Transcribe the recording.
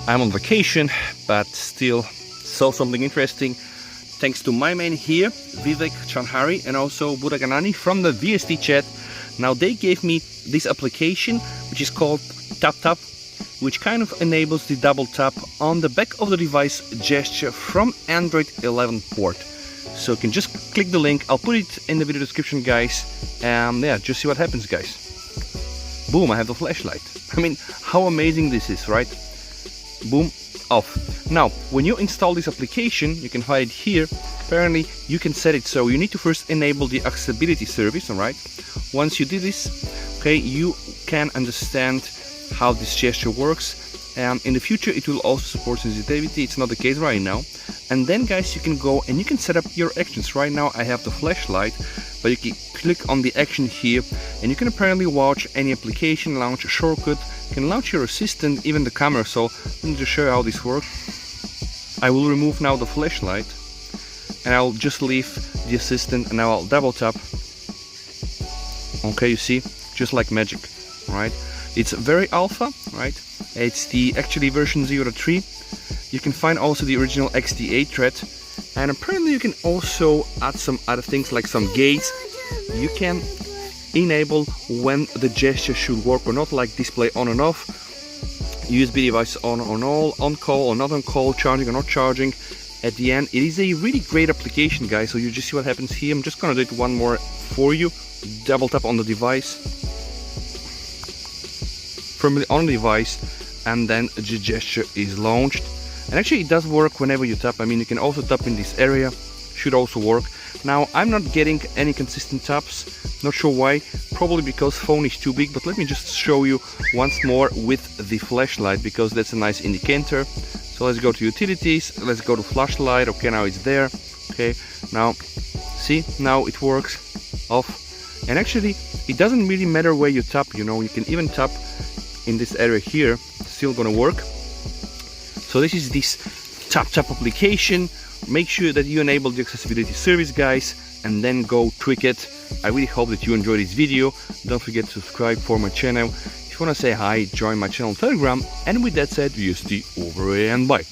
I'm on vacation, but still saw something interesting. Thanks to my man here, Vivek Chanhari, and also Budaganani from the VST chat. Now they gave me this application, which is called TapTap, which kind of enables the double tap on the back of the device gesture from Android 11 port. So you can just click the link. I'll put it in the video description, guys. And yeah, just see what happens, guys. Boom, I have the flashlight. I mean, how amazing this is, right? Boom, off. Now, when you install this application, you can hide it here. Apparently, you can set it so you need to first enable the accessibility service, alright? Once you do this, okay, you can understand how this gesture works. In the future, it will also support sensitivity. It's not the case right now. And then, guys, you can go and you can set up your actions. Right now, I have the flashlight, but you can click on the action here, and you can apparently watch any application, launch a shortcut, you can launch your assistant, even the camera. So let me just show you how this works. I will remove now the flashlight, and I'll just leave the assistant, and now I'll double tap. Okay, you see, just like magic, right? It's very alpha, right? It's the actually version 0.3. You can find also the original XT8 thread, and apparently you can also add some other things like some gates. You can enable when the gesture should work or not, like display on and off, USB device on all, on call or not on call, charging or not charging. At the end, it is a really great application, guys. So you just see what happens here. I'm just gonna do it one more for you. Double tap on the device, firmly on the device, and then the gesture is launched. And actually it does work whenever you tap. I mean, you can also tap in this area, should also work. Now I'm not getting any consistent taps, not sure why, probably because phone is too big, but let me just show you once more with the flashlight, because that's a nice indicator. So let's go to utilities, let's go to flashlight. Okay, now it's there. Okay, now see, now it works off. And actually it doesn't really matter where you tap, you know, you can even tap in this area here, still gonna work. So this is this TapTap application. Make sure that you enable the accessibility service, guys, and then go tweak it. I really hope that you enjoyed this video. Don't forget to subscribe for my channel. If you want to say hi, join my channel on Telegram. And with that said, VST over and bye.